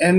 M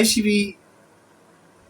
ICV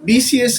BCS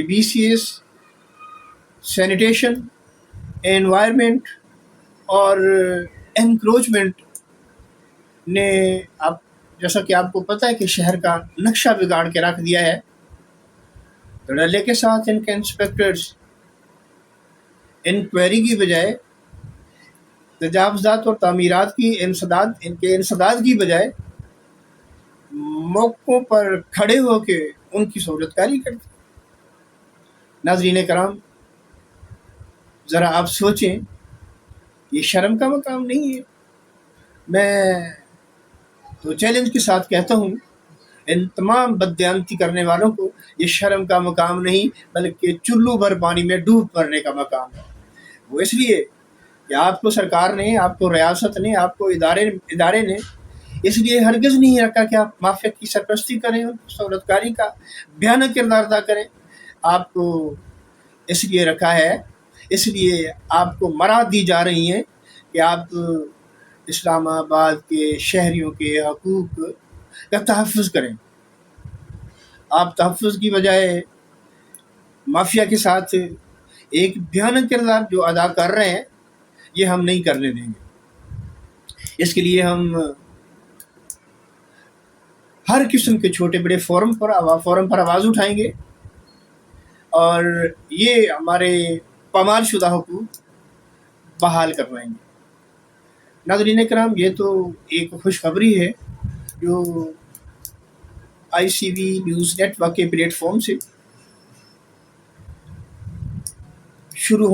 یہ BCS sanitation, environment اور encroachment نے اب جیسا کہ آپ کو پتہ ہے کہ شہر کا نقشہ بگاڑ کے رکھ دیا ہے. تو ڈلے کے ساتھ ان کے انسپیکٹرز انکوائری کی بجائے تجاوزات اور تعمیرات کی انسداد کی بجائے موقعوں پر کھڑے ہو کے ان کی سہولت کاری کرتے. ناظرین کرام، ذرا آپ سوچیں، یہ شرم کا مقام نہیں ہے؟ میں تو چیلنج کے ساتھ کہتا ہوں ان تمام بددیانتی کرنے والوں کو، یہ شرم کا مقام نہیں بلکہ چلو بھر پانی میں ڈوب پڑنے کا مقام ہے. وہ اس لیے کہ آپ کو سرکار نے، آپ کو ریاست نے، آپ کو ادارے نے اس لیے ہرگز نہیں رکھا کہ آپ مافیا کی سرپرستی کریں، سہولت کاری کا بھیانک کردار ادا کریں. آپ کو اس لیے رکھا ہے، اس لیے آپ کو مراد دی جا رہی ہیں کہ آپ اسلام آباد کے شہریوں کے حقوق کا تحفظ کریں. آپ تحفظ کی بجائے مافیا کے ساتھ ایک بھیانک کردار جو ادا کر رہے ہیں، یہ ہم نہیں کرنے دیں گے. اس کے لیے ہم ہر قسم کے چھوٹے بڑے فورم پر آواز اٹھائیں گے اور یہ ہمارے پامال شدہ حقوق بحال کروائیں گے. ناظرین کرام، یہ تو ایک خوشخبری ہے جو ICV نیوز نیٹ ورک کے پلیٹ فارم سے شروع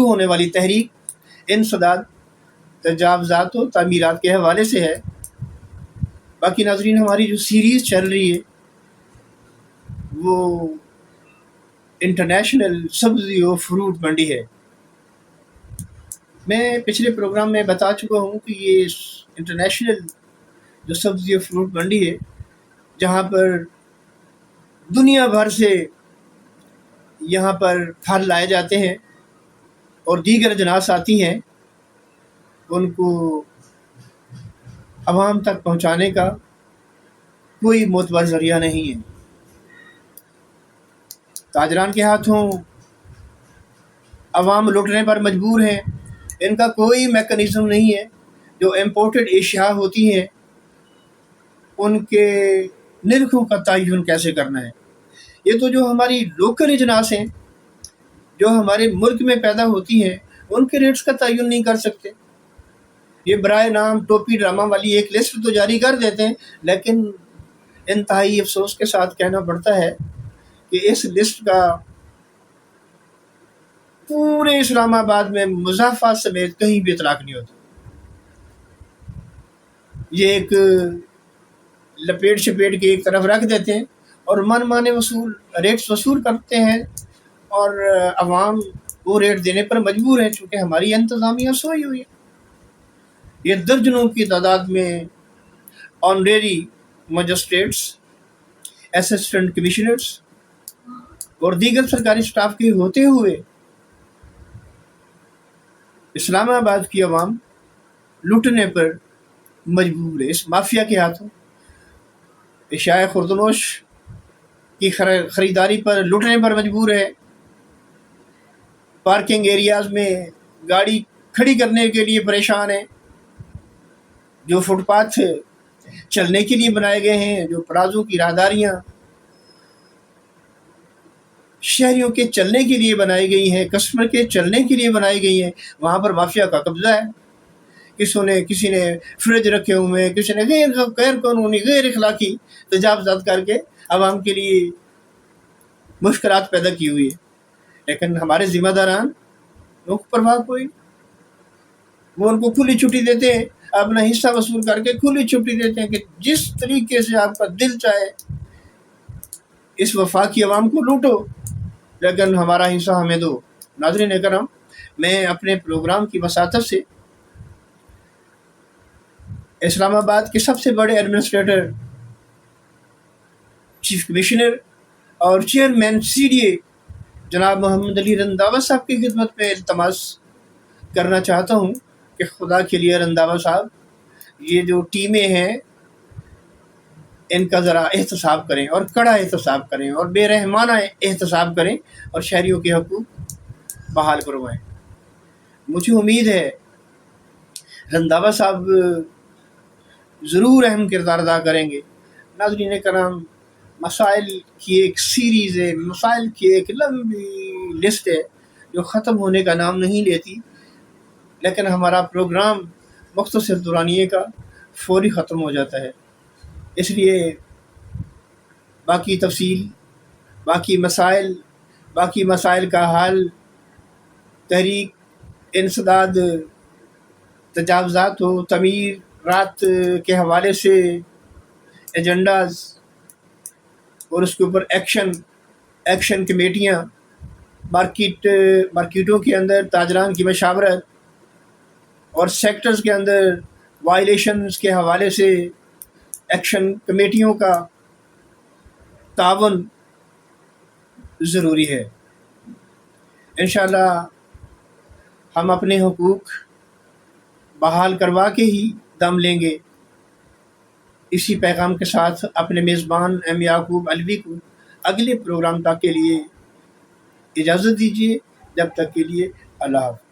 ہونے والی تحریک انسداد تجاوزات و تعمیرات کے حوالے سے ہے. باقی ناظرین، ہماری جو سیریز چل رہی ہے وہ انٹرنیشنل سبزی و فروٹ منڈی ہے. میں پچھلے پروگرام میں بتا چکا ہوں کہ یہ انٹرنیشنل جو سبزی و فروٹ منڈی ہے، جہاں پر دنیا بھر سے یہاں پر پھل لائے جاتے ہیں اور دیگر اجناس آتی ہیں، ان کو عوام تک پہنچانے کا کوئی معتبر ذریعہ نہیں ہے. تاجران کے ہاتھوں عوام لوٹنے پر مجبور ہیں. ان کا کوئی میکانزم نہیں ہے. جو امپورٹڈ اشیاء ہوتی ہیں ان کے نرخوں کا تعین کیسے کرنا ہے. یہ تو جو ہماری لوکل اجناس ہیں جو ہمارے ملک میں پیدا ہوتی ہیں، ان کے ریٹس کا تعین نہیں کر سکتے. یہ برائے نام ٹوپی ڈرامہ والی ایک لسٹ تو جاری کر دیتے ہیں، لیکن انتہائی افسوس کے ساتھ کہنا پڑتا ہے کہ اس لسٹ کا پورے اسلام آباد میں مضافات سمیت کہیں بھی اطلاق نہیں ہوتا. یہ ایک لپیٹ شپیٹ کے ایک طرف رکھ دیتے ہیں اور من مانے ریٹس وصول کرتے ہیں، اور عوام وہ ریٹ دینے پر مجبور ہیں چونکہ ہماری انتظامیہ سوئی ہوئی ہے. یہ درجنوں کی تعداد میں آنریری مجسٹریٹس، اسسٹنٹ کمشنرز اور دیگر سرکاری سٹاف کے ہوتے ہوئے اسلام آباد کی عوام لوٹنے پر مجبور ہے. اس مافیا کے ہاتھوں اشیاء خوردنوش کی خریداری پر لوٹنے پر مجبور ہے. پارکنگ ایریاز میں گاڑی کھڑی کرنے کے لیے پریشان ہے. جو فٹ پاتھ چلنے کے لیے بنائے گئے ہیں، جو پلازوں کی راہداریاں شہریوں کے چلنے کے لیے بنائی گئی ہیں، کسٹمر کے چلنے کے لیے بنائی گئی ہیں، وہاں پر مافیا کا قبضہ ہے. کسی نے فریج رکھے ہوئے ہیں، کسی نے غیر قانونی غیر اخلاقی تجاوزات کر کے عوام کے لیے مشکلات پیدا کی ہوئی ہے. لیکن ہمارے ذمہ داران ان کو پرواہ کوئی، وہ ان کو کھلی چھٹی دیتے ہیں، اپنا حصہ وصول کر کے کھلی چھٹی دیتے ہیں کہ جس طریقے سے آپ کا دل چاہے اس وفاقی عوام کو لوٹو، لیکن ہمارا حصہ ہمیں دو. ناظرین کرام، میں اپنے پروگرام کی وساطت سے اسلام آباد کے سب سے بڑے ایڈمنسٹریٹر، چیف کمشنر اور چیئرمین CDA جناب محمد علی رنداوا صاحب کی خدمت میں التماس کرنا چاہتا ہوں کہ خدا کے لیے رنداوا صاحب، یہ جو ٹیمیں ہیں ان کا ذرا احتساب کریں اور کڑا احتساب کریں اور بے رحمانہ احتساب کریں اور شہریوں کے حقوق بحال کروائیں۔ مجھے امید ہے رنداوا صاحب ضرور اہم کردار ادا کریں گے۔ ناظرین کرام، مسائل کی ایک سیریز ہے، مسائل کی ایک لمبی لسٹ ہے جو ختم ہونے کا نام نہیں لیتی، لیکن ہمارا پروگرام مختصر دورانیے کا فوری ختم ہو جاتا ہے۔ اس لیے باقی تفصیل، باقی مسائل کا حل، تحریک، انسداد، تجاوزات و تعمیرات کے حوالے سے ایجنڈاز اور اس کے اوپر ایکشن کمیٹیاں، مارکیٹوں کے اندر تاجران کی مشاورت اور سیکٹرز کے اندر وائلیشنز کے حوالے سے ایکشن کمیٹیوں کا تعاون ضروری ہے۔ انشاءاللہ ہم اپنے حقوق بحال کروا کے ہی دم لیں گے۔ اسی پیغام کے ساتھ اپنے میزبان ایم یعقوب علوی کو اگلے پروگرام تک کے لیے اجازت دیجیے۔ جب تک کے لیے اللہ حافظ۔